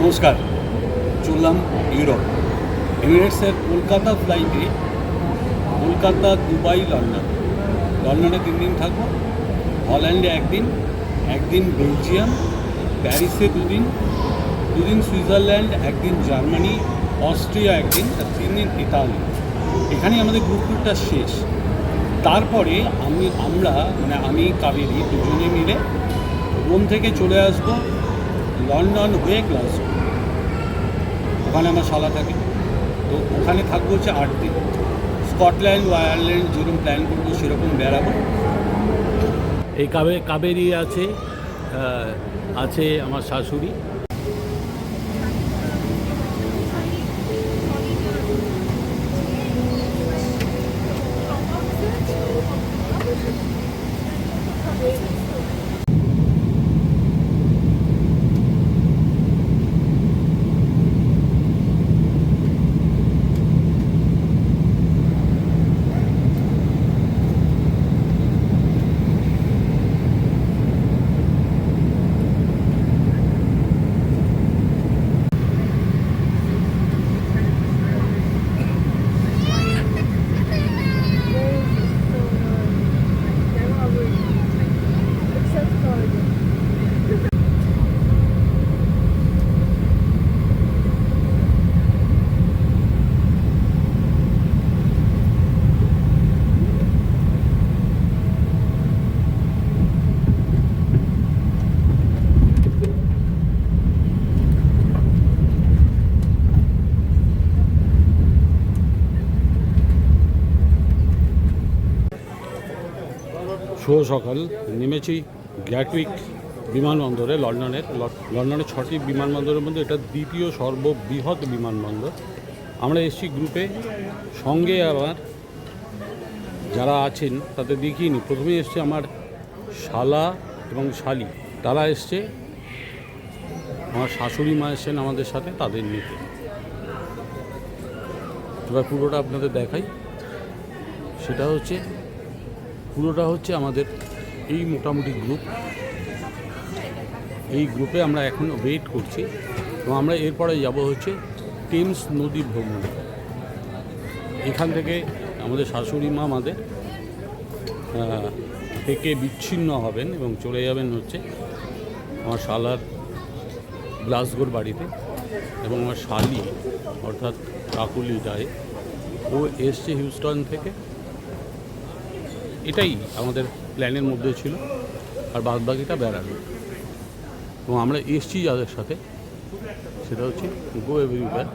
নমস্কার, চললাম ইউরোপ। এমিরেটসের কলকাতা ফ্লাইটে কলকাতা, দুবাই, লন্ডনে 3 দিন থাকবো, হল্যান্ডে একদিন বেলজিয়াম, প্যারিসে 2 দিন, 2 দিন সুইজারল্যান্ড, 1 দিন জার্মানি, অস্ট্রিয়া 1 দিন, আর 3 দিন ইতালি। এখানেই আমাদের গ্রুপ ট্যুরটা শেষ। তারপরে আমি কাবেরী দুজনে মিলে রোম থেকে চলে আসবো লন্ডন হয়ে গ্লাসগো। ওখানে আমার শালা থাকে, তো ওখানে থাকবো হচ্ছে 8 দিন। স্কটল্যান্ড ও আয়ারল্যান্ড যেরকম প্ল্যান করবো সেরকম বেড়াবো। এই কাবেরী আছে আমার শাশুড়ি। শুভ সকাল। নেমেছি গ্যাটউইক বিমানবন্দরে লন্ডনের 6টি বিমানবন্দরের মধ্যে এটা দ্বিতীয় সর্ববৃহৎ বিমানবন্দর। আমরা এসছি গ্রুপে, সঙ্গে আবার যারা আছেন তাদের দেখিয়ে নিই। প্রথমে এসছে আমার শালা এবং শালি, তারা এসছে। আমার শাশুড়ি মা এসছেন আমাদের সাথে, তাদের নিতে। এবার পুরোটা আপনাদের দেখাই। পুরোটা হচ্ছে আমাদের এই মোটামুটি গ্রুপ। এই গ্রুপে আমরা এখন ওয়েট করছি এবং আমরা এরপরে যাব হচ্ছে টেমস নদী ভ্রমণ। এখান থেকে আমাদের শাশুড়ি মা আমাদের থেকে বিচ্ছিন্ন হবেন এবং চলে যাবেন হচ্ছে আমার শালার গ্লাসগোর বাড়িতে, এবং আমার শালি অর্থাৎ কাকুলি যায়, ও এসছে হিউস্টন থেকে। এটাই আমাদের প্ল্যানের মধ্যে ছিল, আর বাদবাকিটা বেড়ানো। এবং আমরা এসছি যাদের সাথে, সেটা হচ্ছে গো এভরিওয়্যার।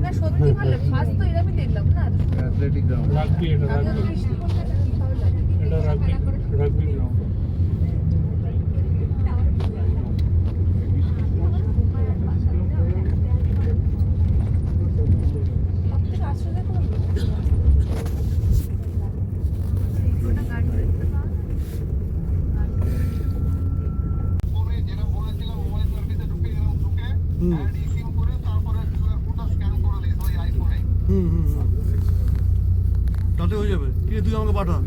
না সত্যি ভালো ফার্স্ট তো এরকমই দেখলাম না অ্যাথলেটিক গ্রাউন্ড রাগবি এটা রাগবি এটা রাগবি রাগবি গ্রাউন্ড তাতে হয়ে যাবে কি তুই আমাকে পাঠা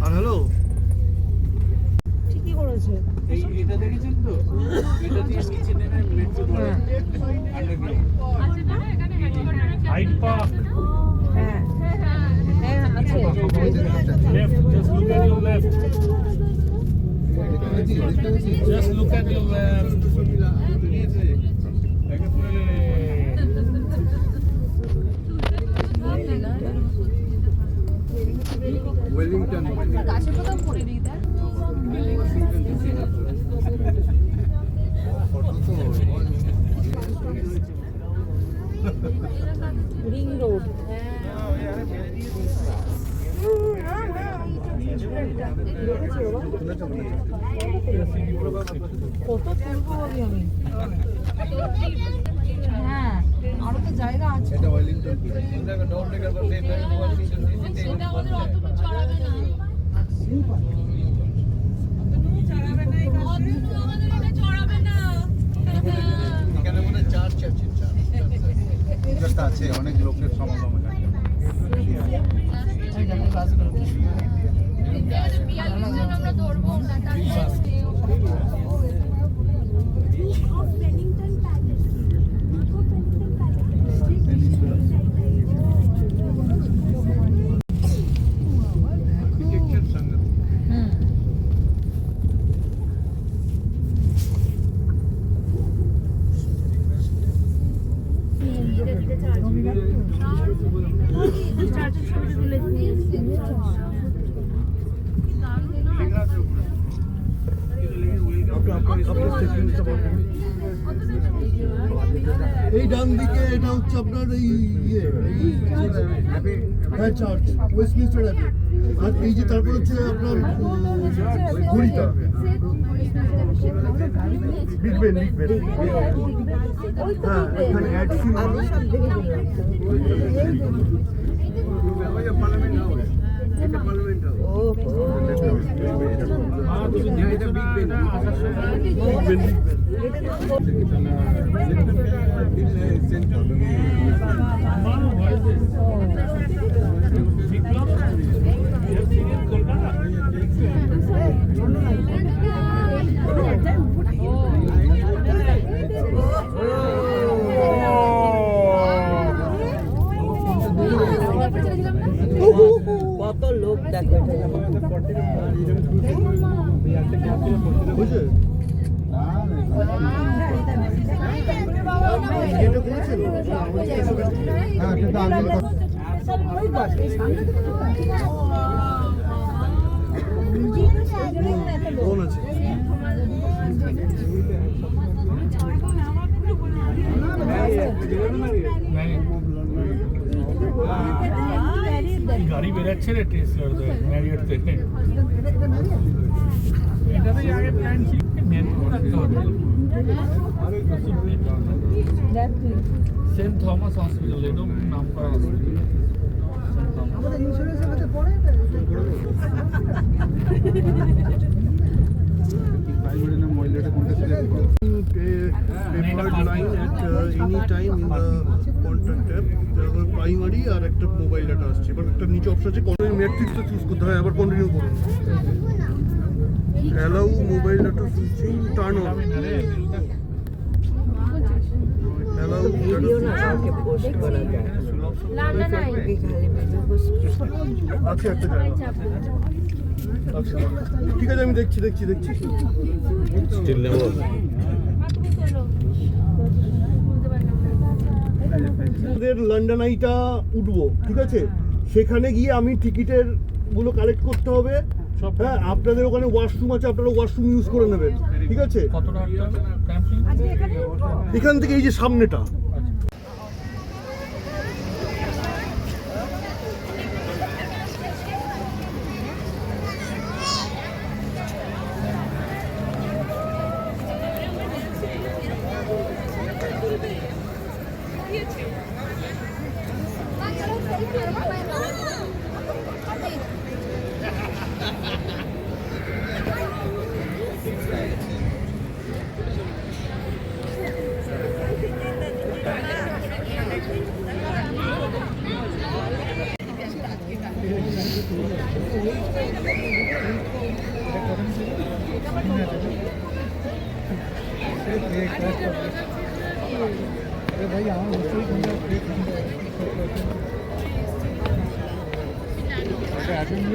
আর হ্যালো ঠিকই করেছে এই এটা দেখেছেন তো এটা দিয়ে নিচে নেমে মেট্রো ধরে হাইড পার্ক হ্যাঁ হ্যাঁ আছে left just look at your left just look at your left Wellington গাছের কথা পড়ে দিই তাই রিং রোড কত তুলবো ভাবি আমি হ্যাঁ আরো তো জায়গা আছে এটা ওয়েলিংটন এখানে মনে চার্চ আছে চার্চ আছে অনেক লোকের সমাগম আমরা ধরবো এই ডান দিকে এটা হচ্ছে আপনার এই হ্যাঁ চার্চ ওয়েস্টমিনস্টার অ্যাবে আর এই যে তারপর হচ্ছে আপনার ঘড়িটা বিগ বেন হ্যাঁ এখানে অ্যাড সিন কত লোক দেখে বুঝলে এটা করেছেন হ্যাঁ সেটা আমি কোন আছে গাড়ি বেরাচ্ছে রে টেসলার ম্যারিয়ট থেকে এটাতেই আগে প্ল্যান ছিল মেট্রো রাখতে হবে সেন্ট থমাস হসপিটাল এরকম নাম করা হসপিটাল আমাদের ইন্স্যুরেন্সের মধ্যে পড়ে papered line at any time in the contact tab. Primary আর একটা মোবাইল ডাটা আসছে এবার একটা নিচে অপশন আছে কন্টিনিউ ম্যাট্রিক্সটা চুজ করতে হয় আবার কন্টিনিউ করুন allow mobile data switching turn on allow আছে একটা জায়গা আচ্ছা ঠিক আছে আমি দেখছি স্টিল নেব আমাদের লন্ডন আইটা উঠবো ঠিক আছে সেখানে গিয়ে আমি টিকিটের গুলো কালেক্ট করতে হবে সব হ্যাঁ, আপনাদের ওখানে ওয়াশরুম আছে, আপনারা ওয়াশরুম ইউজ করে নেবেন, ঠিক আছে? কত টাকা ক্যাম্পিং? এখান থেকে এই যে সামনেটা,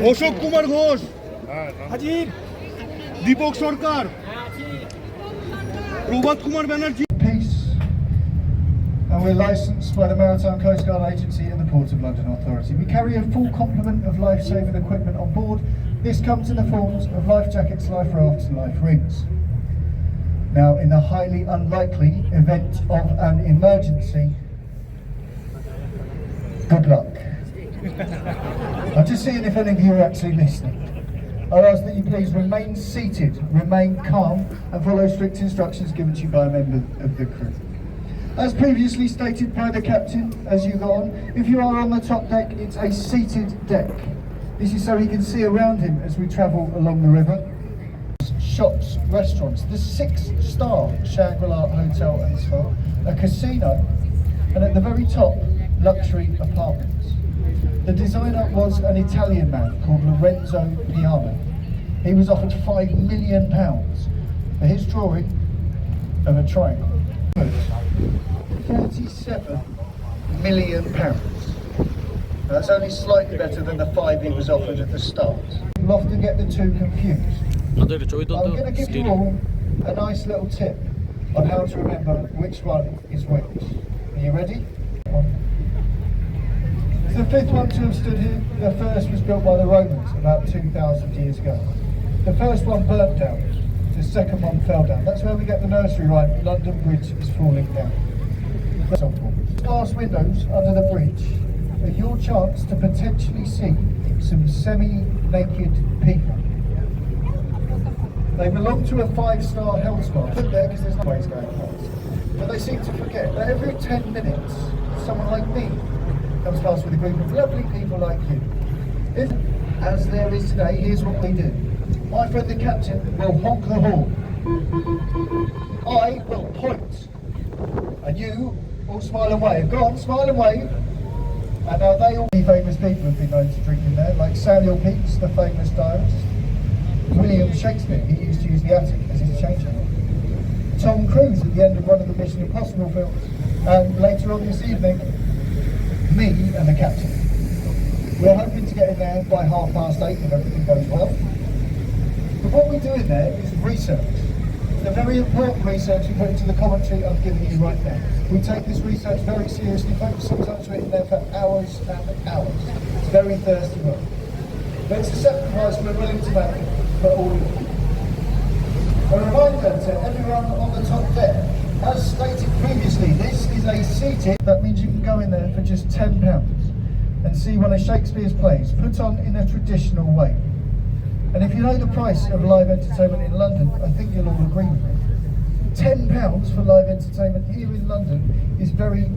অশোক কুমার ঘোষ, হাজির, দীপক সরকার, Prabhat Kumar Banerjee. Peace, and we're licensed by the Maritime Coast Guard Agency and the Port of London Authority. We carry a full complement of life-saving equipment on board. This comes in the forms of life jackets, life rafts and life rings. Now, in the highly unlikely event of an emergency, good luck. I'm just seeing if any of you are actually listening. I ask that you please remain seated, remain calm, and follow strict instructions given to you by a member of the crew. As previously stated by the captain, as you go on, if you are on the top deck, it's a seated deck. This is so he can see around him as we travel along the river. Shops, restaurants, the 6-star Shangri-La Hotel and Spa, a casino, and at the very top, luxury apartments. The designer was an Italian man called Lorenzo Piano. He was offered £5 million for his drawing of a triangle. £47 million. That's only slightly better than the 5 he was offered at the start. You'll often get the two confused. আমাদের ছবি I'm তুলতে going to give you still all a nice little tip on how to remember which one is which. Are you ready? It's the fifth one to have stood here. The first was built by the Romans about 2,000 years ago. The first one burnt down. The second one fell down. That's where we get the nursery rhyme, London Bridge is falling down. Glass windows under the bridge are your chance to potentially see some semi-naked people. They belong to a 5-star health spa. Put there because there's no ways going past. But they seem to forget that every 10 minutes, someone like me comes past with a group of lovely people like you. If, as there is today, here's what we do. My friend the captain will honk the horn. I will point. And you all smile and wave. Go on, smile and wave. And now they all famous people have been known to drink in there, like Samuel Pepys, the famous diarist. William Shakespeare, he used to use the attic as his changing room. Tom Cruise at the end of one of the Mission Impossible films. And later on this evening, me and the captain. We're hoping to get in there by 8:30 if everything goes well. But what we do in there is research. The very important research we put into the commentary I'm giving you right now. We take this research very seriously, folks. Sometimes we're in there for hours and hours. It's very thirsty work. But it's a sacrifice we're willing to make for all of you. A reminder to everyone on the top deck, as stated previously, this is a seated. That means you can go in there for just £10 and see one of Shakespeare's plays put on in a traditional way. And if you know the price of live entertainment in London, I think you'll all agree with me. £10 for live entertainment here in London is very...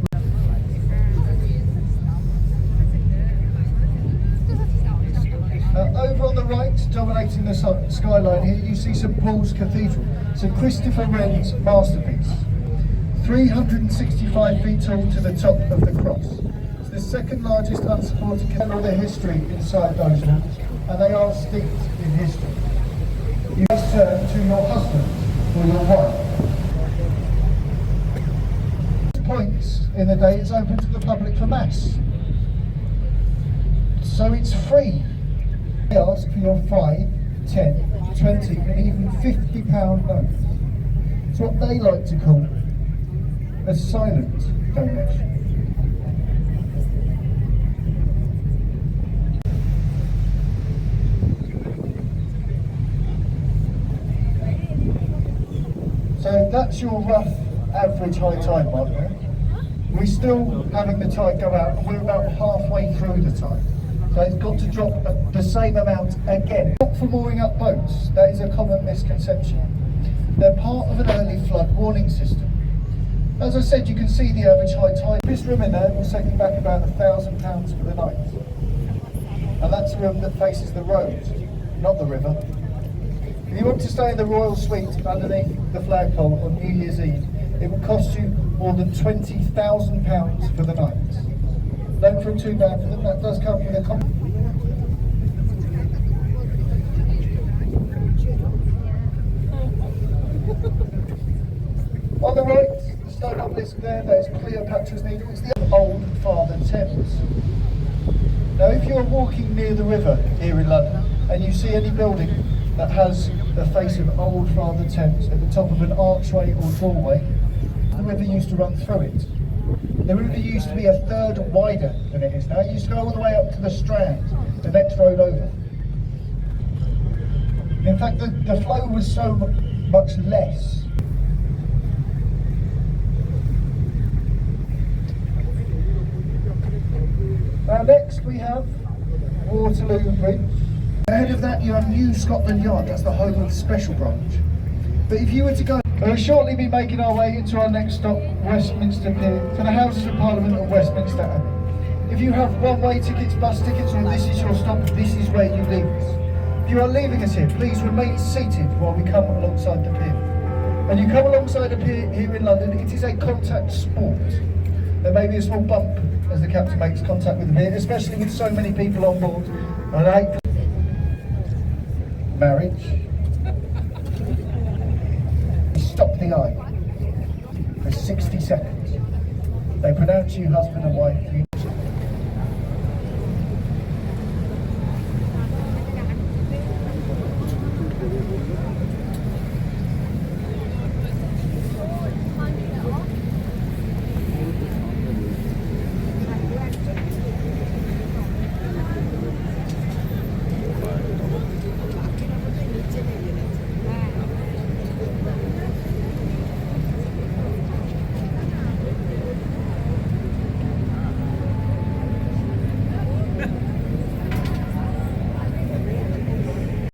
Over on the right, dominating the skyline here, you see St Paul's Cathedral. It's a Christopher Wren's masterpiece. 365 feet tall to the top of the cross. It's the second largest unsupported cathedral. The history inside those walls, and they are steeped in history. You must turn to your husband or your wife. Points in the day it's open to the public for mass. So it's free. They ask for your 5, 10, 20 and even £50 notes. It's what they like to call a silent donation. that's your rough average high tide, by the way. We're still having the tide go out, and we're about halfway through the tide. So it's got to drop the same amount again. Not for mooring up boats, that is a common misconception. They're part of an early flood warning system. As I said, you can see the average high tide. This room in there will set you back about £1,000 for the night. And that's a room that faces the road, not the river. If you want to stay in the Royal Suite underneath the flagpole on New Year's Eve, it will cost you more than £20,000 for the night. Don't feel too bad for them, that does come with a On the right, the stone obelisk there, that is Cleopatra's Needle. It's the old Father Thames. Now, if you're walking near the river here in London and you see any building that has the face of old Father Thames at the top of an archway or doorway, the river used to run through it. The river used to be a third wider than it is now. It used to go all the way up to the Strand, the next road over. In fact, the flow was so much less. Now next we have Waterloo Bridge. Ahead of that you have New Scotland Yard, that's the home of the Special Branch. But if you were to go, we'll shortly be making our way into our next stop, Westminster Pier, to the Houses of Parliament of Westminster Abbey. If you have one-way tickets, bus tickets, or this is your stop, this is where you leave us. If you are leaving us here, please remain seated while we come alongside the pier. When you come alongside the pier here in London, it is a contact sport. There may be a small bump as the captain makes contact with the pier, especially with so many people on board. And I hate marriage. Stop the eye for 60 seconds. They pronounce you husband and wife.